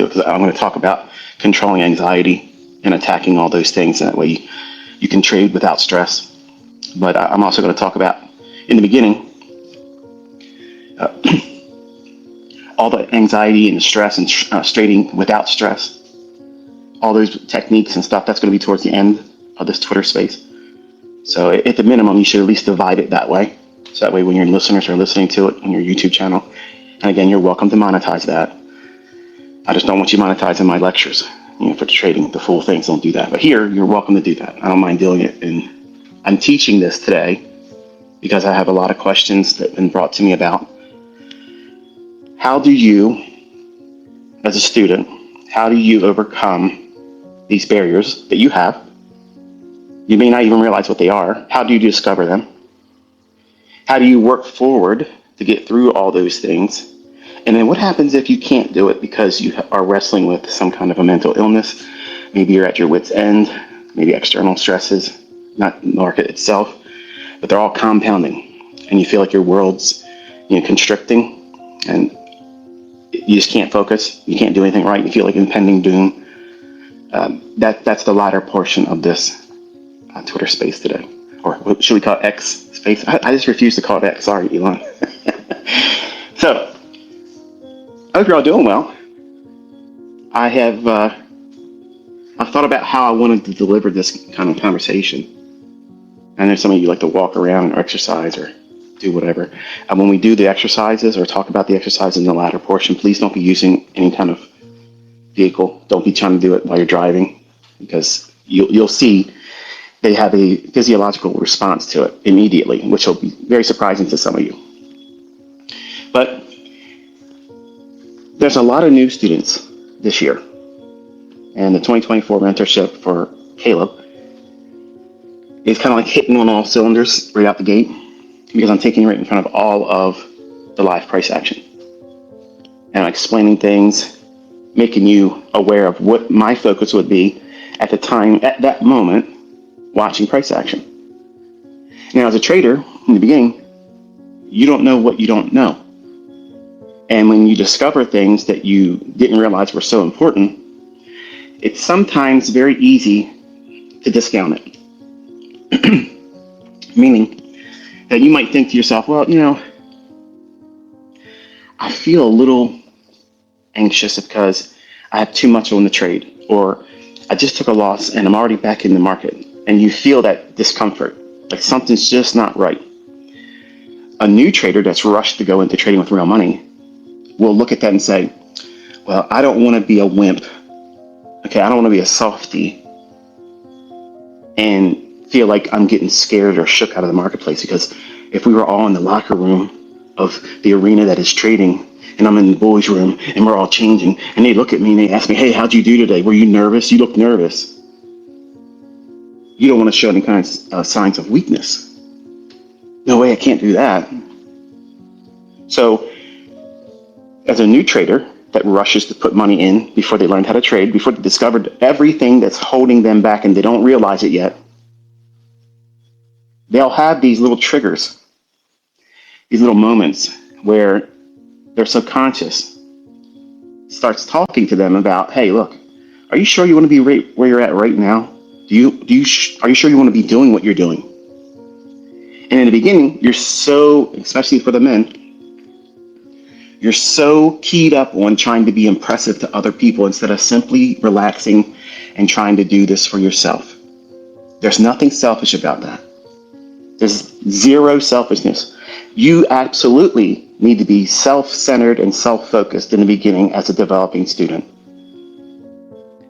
because I'm going to talk about controlling anxiety and attacking all those things. And that way you can trade without stress. But I'm also going to talk about, in the beginning, all the anxiety and the stress and trading without stress, all those techniques and stuff. That's going to be towards the end of this Twitter space. So at the minimum, you should at least divide it that way. So that way when your listeners are listening to it on your YouTube channel, and again, you're welcome to monetize that. I just don't want you monetizing my lectures. For trading the full things, don't do that. But here, you're welcome to do that. I don't mind doing it. And I'm teaching this today because I have a lot of questions that have been brought to me about how do you, as a student, how do you overcome these barriers that you have? You may not even realize what they are. How do you discover them? How do you work forward to get through all those things? And then what happens if you can't do it because you are wrestling with some kind of a mental illness? Maybe you're at your wit's end, maybe external stresses, not the market itself, but they're all compounding. And you feel like your world's constricting and you just can't focus. You can't do anything right. You feel like impending doom. That's the latter portion of this Twitter space today. Or what should we call it? X space? I just refuse to call it X. Sorry, Elon. So, I hope you're all doing well. I've thought about how I wanted to deliver this kind of conversation. I know some of you like to walk around or exercise or do whatever. And when we do the exercises or talk about the exercise in the latter portion, please don't be using any kind of vehicle. Don't be trying to do it while you're driving, because you'll see they have a physiological response to it immediately, which will be very surprising to some of you. But there's a lot of new students this year, and the 2024 mentorship for Caleb is kind of like hitting on all cylinders right out the gate, because I'm taking you right in front of all of the live price action. And I'm explaining things, making you aware of what my focus would be at the time, at that moment, watching price action. Now, as a trader, in the beginning, you don't know what you don't know. And when you discover things that you didn't realize were so important, it's sometimes very easy to discount it. Meaning that you might think to yourself, well, I feel a little anxious because I have too much on the trade, or I just took a loss and I'm already back in the market. And you feel that discomfort, like something's just not right. A new trader that's rushed to go into trading with real money will look at that and say, well, I don't want to be a wimp. Okay, I don't want to be a softie and feel like I'm getting scared or shook out of the marketplace, because if we were all in the locker room of the arena that is trading, and I'm in the boys' room and we're all changing, and they look at me and they ask me, hey, how'd you do today? Were you nervous? You look nervous. You don't want to show any kind of signs of weakness. No way, I can't do that. So, as a new trader that rushes to put money in before they learned how to trade, before they discovered everything that's holding them back and they don't realize it yet, they'll have these little triggers, these little moments where their subconscious starts talking to them about, hey, look, are you sure you want to be right where you're at right now? Are you sure you want to be doing what you're doing? And in the beginning, you're so, especially for the men, you're so keyed up on trying to be impressive to other people instead of simply relaxing and trying to do this for yourself. There's nothing selfish about that. There's zero selfishness. You absolutely need to be self-centered and self-focused in the beginning as a developing student.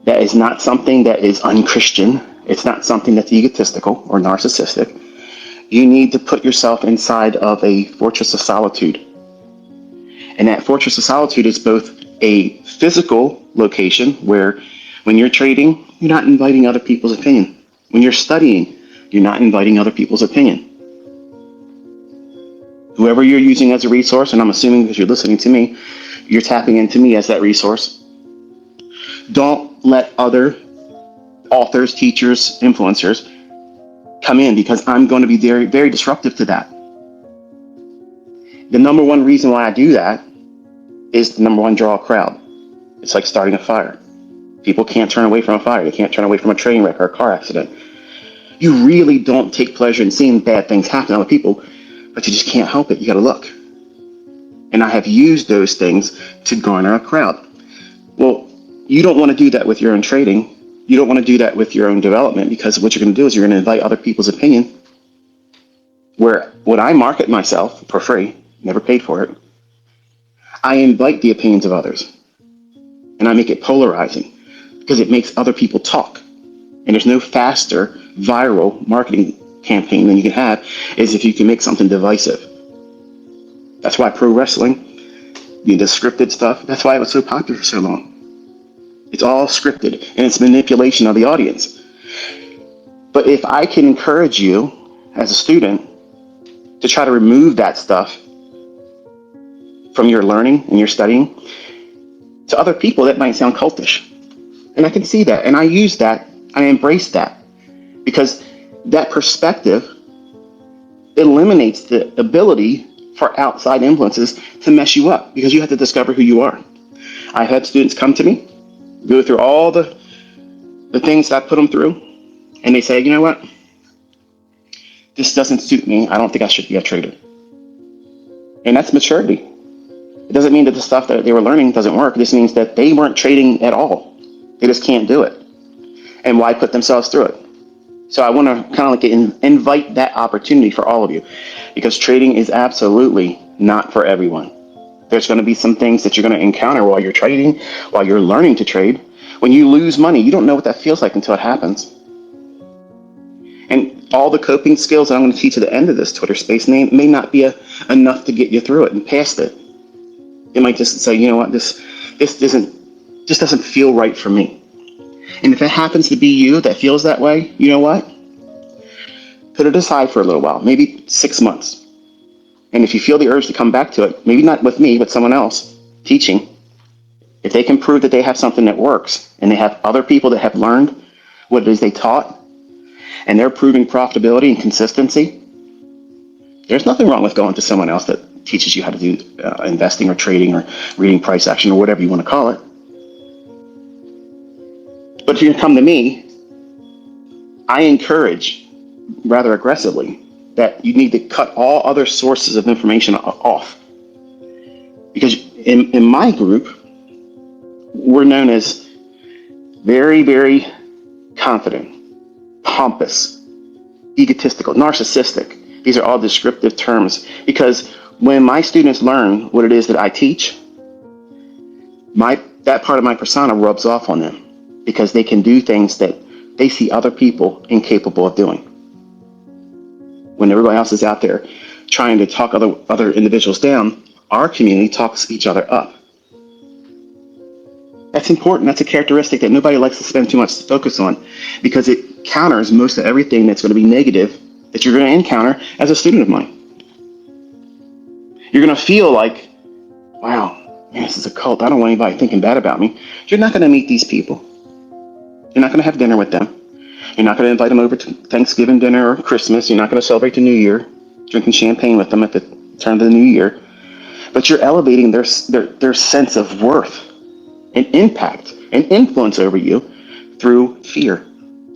That is not something that is unchristian. It's not something that's egotistical or narcissistic. You need to put yourself inside of a fortress of solitude. And that fortress of solitude is both a physical location where when you're trading, you're not inviting other people's opinion. When you're studying, you're not inviting other people's opinion. Whoever you're using as a resource, and I'm assuming because you're listening to me, you're tapping into me as that resource. Don't let other authors, teachers, influencers come in, because I'm going to be very, very disruptive to that. The number one reason why I do that is the number one, draw a crowd. It's like starting a fire. People can't turn away from a fire. They can't turn away from a train wreck or a car accident. You really don't take pleasure in seeing bad things happen to other people, but you just can't help it. You got to look. And I have used those things to garner a crowd. Well, you don't want to do that with your own trading. You don't want to do that with your own development, because what you're going to do is you're going to invite other people's opinion. Where when I market myself for free, never paid for it, I invite the opinions of others. And I make it polarizing because it makes other people talk. And there's no faster viral marketing campaign than you can have is if you can make something divisive. That's why pro wrestling, the scripted stuff, that's why it was so popular for so long. It's all scripted, and it's manipulation of the audience. But if I can encourage you as a student to try to remove that stuff from your learning and your studying, to other people that might sound cultish. And I can see that, and I use that, I embrace that, because that perspective eliminates the ability for outside influences to mess you up, because you have to discover who you are. I've had students come to me, go through all the things that I put them through, and they say, you know what? This doesn't suit me. I don't think I should be a trader. And that's maturity. It doesn't mean that the stuff that they were learning doesn't work. This means that they weren't trading at all. They just can't do it. And why put themselves through it? So I want to kind of like invite that opportunity for all of you, because trading is absolutely not for everyone. There's going to be some things that you're going to encounter while you're trading, while you're learning to trade. When you lose money, you don't know what that feels like until it happens. And all the coping skills that I'm going to teach at the end of this Twitter space may not be enough to get you through it and past it. You might just say, you know what, this doesn't feel right for me. And if it happens to be you that feels that way, you know what? Put it aside for a little while, maybe 6 months. And if you feel the urge to come back to it, maybe not with me, but someone else teaching, if they can prove that they have something that works and they have other people that have learned what it is they taught, and they're proving profitability and consistency, there's nothing wrong with going to someone else that teaches you how to do investing or trading or reading price action or whatever you want to call it. But if you come to me, I encourage rather aggressively that you need to cut all other sources of information off. Because in my group, we're known as very, very confident, pompous, egotistical, narcissistic. These are all descriptive terms, because when my students learn what it is that I teach, that part of my persona rubs off on them, because they can do things that they see other people incapable of doing. When everybody else is out there trying to talk other individuals down, our community talks each other up. That's important. That's a characteristic that nobody likes to spend too much focus on, because it counters most of everything that's going to be negative that you're going to encounter as a student of mine. You're going to feel like, wow, man, this is a cult. I don't want anybody thinking bad about me. You're not going to meet these people. You're not going to have dinner with them. You're not going to invite them over to Thanksgiving dinner or Christmas. You're not going to celebrate the New Year, drinking champagne with them at the turn of the New Year. But you're elevating their sense of worth and impact and influence over you through fear.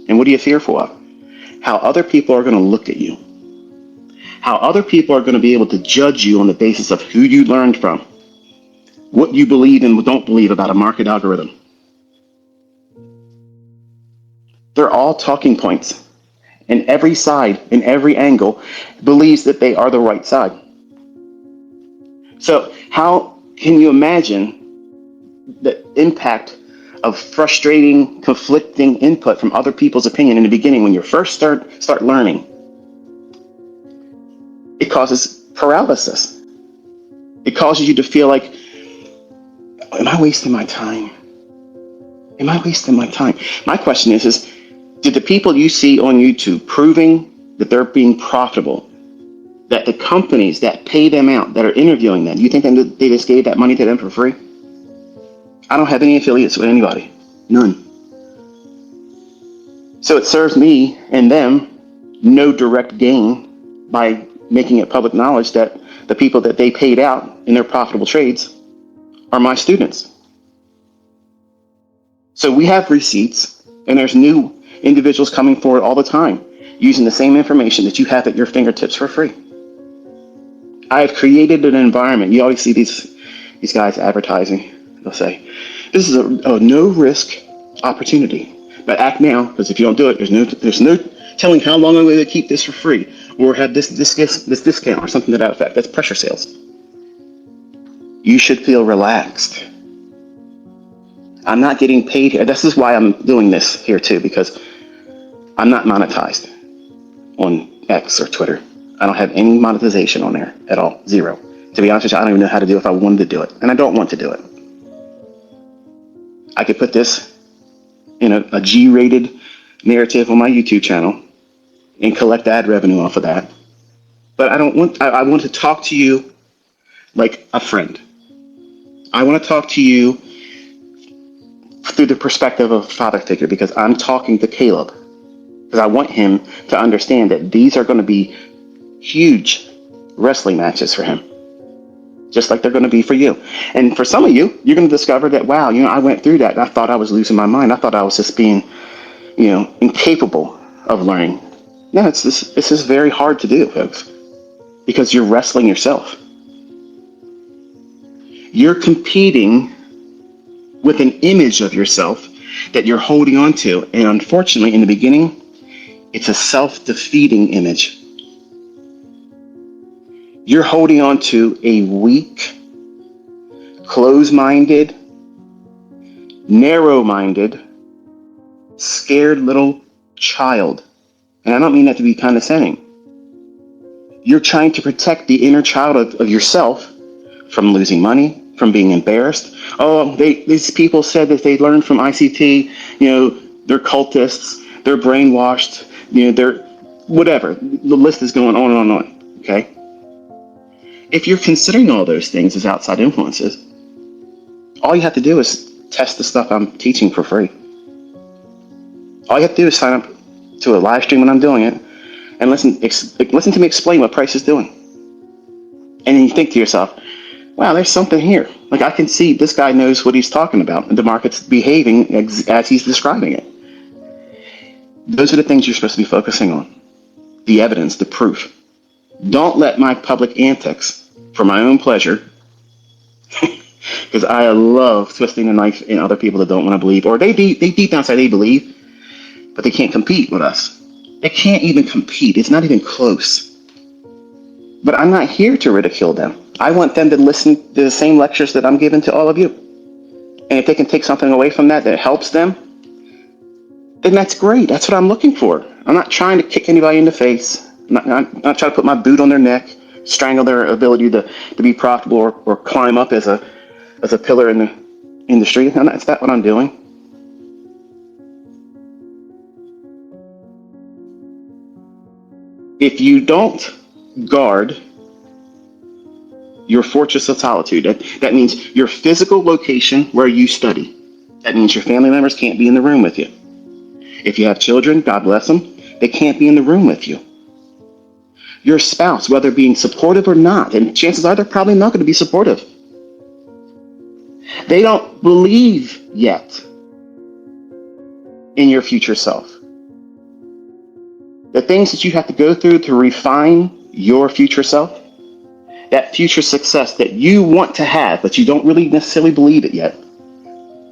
And what are you fearful of? How other people are going to look at you. How other people are going to be able to judge you on the basis of who you learned from, what you believe and don't believe about a market algorithm. They're all talking points, and every side and every angle believes that they are the right side. So how can you imagine the impact of frustrating, conflicting input from other people's opinion in the beginning when you first start learning? It causes paralysis. It causes you to feel like, am I wasting my time? Am I wasting my time? My question is did the people you see on YouTube proving that they're being profitable, that the companies that pay them out, that are interviewing them, you think they just gave that money to them for free? I don't have any affiliates with anybody. None. So it serves me and them no direct gain by making it public knowledge that the people that they paid out in their profitable trades are my students. So we have receipts, and there's new individuals coming forward all the time using the same information that you have at your fingertips for free. I have created an environment. You always see these guys advertising. They'll say, this is a no risk opportunity. But act now, because if you don't do it, there's no telling how long I'm going to keep this for free or have this discount or something to that effect. That's pressure sales. You should feel relaxed. I'm not getting paid here. This is why I'm doing this here too, because I'm not monetized on X or Twitter. I don't have any monetization on there at all. Zero. To be honest with you, I don't even know how to do it if I wanted to do it. And I don't want to do it. I could put this in a G-rated narrative on my YouTube channel and collect ad revenue off of that. But I want to talk to you like a friend. I want to talk to you through the perspective of a father figure, because I'm talking to Caleb. Because I want him to understand that these are going to be huge wrestling matches for him, just like they're going to be for you. And for some of you, you're going to discover that, wow, I went through that and I thought I was losing my mind. I thought I was just being, incapable of learning. No, this is very hard to do, folks, because you're wrestling yourself. You're competing with an image of yourself that you're holding on to. And unfortunately, in the beginning, it's a self-defeating image. You're holding on to a weak, closed-minded, narrow-minded, scared little child. And I don't mean that to be condescending. You're trying to protect the inner child of yourself from losing money, from being embarrassed. Oh, these people said that they learned from ICT, they're cultists, they're brainwashed, they're whatever. The list is going on and on, okay? If you're considering all those things as outside influences, all you have to do is test the stuff I'm teaching for free. All you have to do is sign up to a live stream when I'm doing it and listen to me explain what Price is doing. And then you think to yourself, wow, there's something here. Like, I can see this guy knows what he's talking about, and the market's behaving as he's describing it. Those are the things you're supposed to be focusing on. The evidence, the proof. Don't let my public antics for my own pleasure, because I love twisting the knife in other people that don't want to believe, or they deep down inside they believe, but they can't compete with us. They can't even compete. It's not even close. But I'm not here to ridicule them. I want them to listen to the same lectures that I'm giving to all of you. And if they can take something away from that helps them, then that's great. That's what I'm looking for. I'm not trying to kick anybody in the face. I'm not trying to put my boot on their neck, strangle their ability to be profitable or climb up as a pillar in the industry. That's not what I'm doing. If you don't guard your fortress of solitude, that means your physical location where you study. That means your family members can't be in the room with you. If you have children, God bless them, they can't be in the room with you. Your spouse, whether being supportive or not, and chances are they're probably not going to be supportive. They don't believe yet in your future self. The things that you have to go through to refine your future self, that future success that you want to have, but you don't really necessarily believe it yet,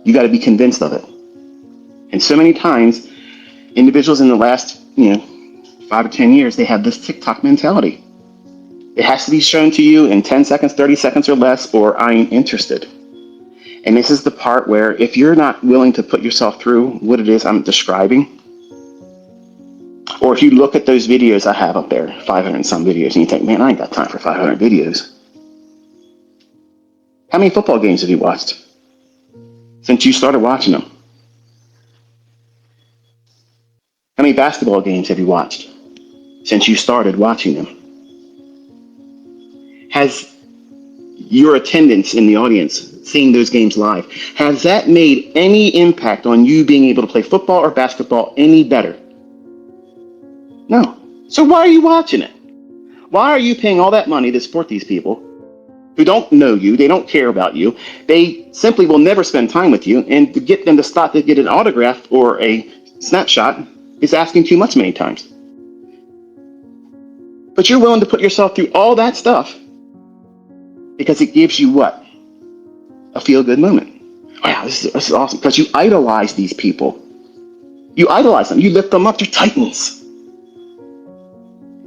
you got to be convinced of it. And so many times, individuals in the last 5 or 10 years, they have this Tik Tok mentality. It has to be shown to you in 10 seconds, 30 seconds or less, or I ain't interested. And this is the part where if you're not willing to put yourself through what it is I'm describing, or if you look at those videos I have up there, 500 and some videos, and you think, man, I ain't got time for 500 videos. How many football games have you watched since you started watching them? How many basketball games have you watched since you started watching them? Has your attendance in the audience, seeing those games live, has that made any impact on you being able to play football or basketball any better? No. So why are you watching it? Why are you paying all that money to support these people who don't know you, they don't care about you, they simply will never spend time with you, and to get them to stop to get an autograph or a snapshot is asking too much many times. But you're willing to put yourself through all that stuff because it gives you what? A feel-good moment. Wow, this is awesome, because you idolize these people. You idolize them. You lift them up. They're titans.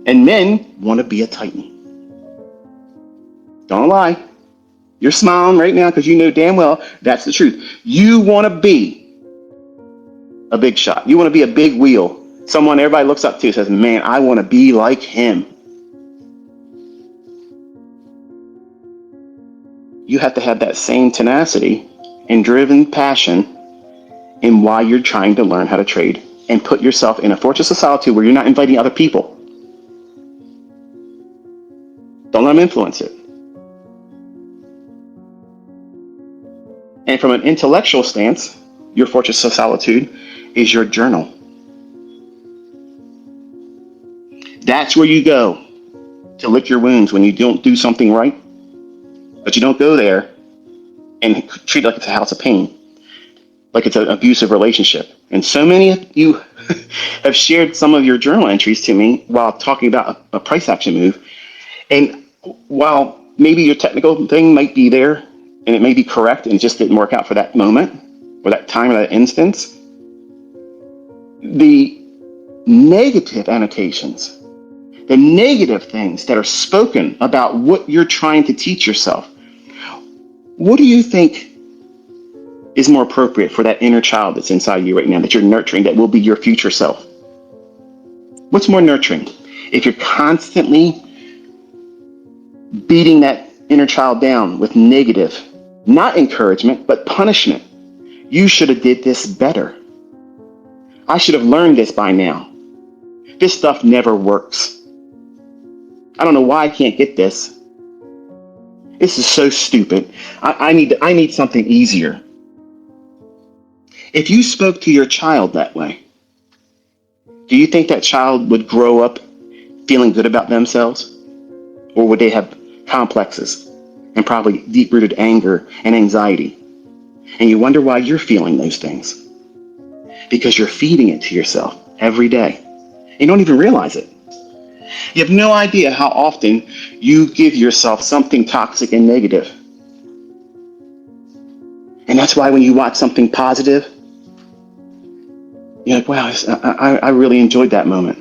And men want to be a titan. Don't lie. You're smiling right now because you know damn well that's the truth. You want to be a big shot. You want to be a big wheel. Someone everybody looks up to and says, man, I want to be like him. You have to have that same tenacity and driven passion in why you're trying to learn how to trade and put yourself in a fortress of solitude where you're not inviting other people. Don't let them influence it. And from an intellectual stance, your fortress of solitude is your journal. That's where you go to lick your wounds when you don't do something right. But you don't go there and treat it like it's a house of pain, like it's an abusive relationship. And so many of you have shared some of your journal entries to me while talking about a price action move. And while maybe your technical thing might be there and it may be correct and it just didn't work out for that moment or that time or that instance, the negative annotations, the negative things that are spoken about what you're trying to teach yourself, what do you think is more appropriate for that inner child that's inside you right now that you're nurturing, that will be your future self? What's more nurturing? If you're constantly beating that inner child down with negative, not encouragement, but punishment. You should have did this better. I should have learned this by now. This stuff never works. I don't know why I can't get this. This is so stupid. I need something easier. If you spoke to your child that way, do you think that child would grow up feeling good about themselves? Or would they have complexes and probably deep-rooted anger and anxiety? And you wonder why you're feeling those things. Because you're feeding it to yourself every day. You don't even realize it. You have no idea how often you give yourself something toxic and negative. And that's why when you watch something positive, you're like, wow, I really enjoyed that moment.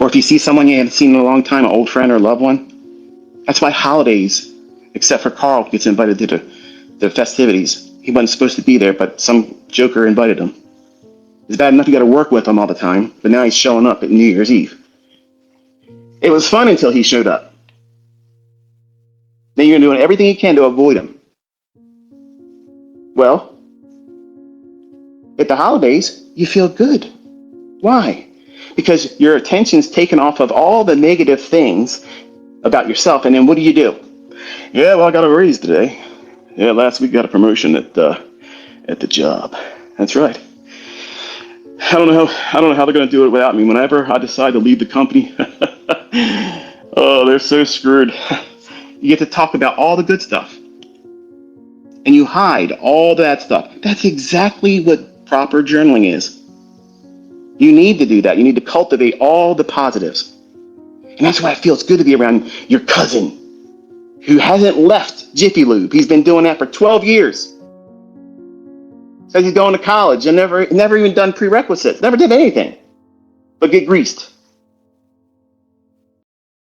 Or if you see someone you haven't seen in a long time, an old friend or a loved one, that's why holidays, except for Carl, gets invited to the festivities. He wasn't supposed to be there, but some joker invited him. It's bad enough you got to work with him all the time, but now he's showing up at New Year's Eve. It was fun until he showed up. Then you're doing everything you can to avoid him. Well, at the holidays, you feel good. Why? Because your attention's taken off of all the negative things about yourself, and then what do? Yeah, well, I got a raise today. Yeah, last week got a promotion at the job. That's right. I don't know how they're going to do it without me. Whenever I decide to leave the company, oh, they're so screwed. You get to talk about all the good stuff, and you hide all that stuff. That's exactly what proper journaling is. You need to do that. You need to cultivate all the positives. And that's why it feels good to be around your cousin who hasn't left Jiffy Lube. He's been doing that for 12 years. Says he's going to college and never even done prerequisites, never did anything but get greased.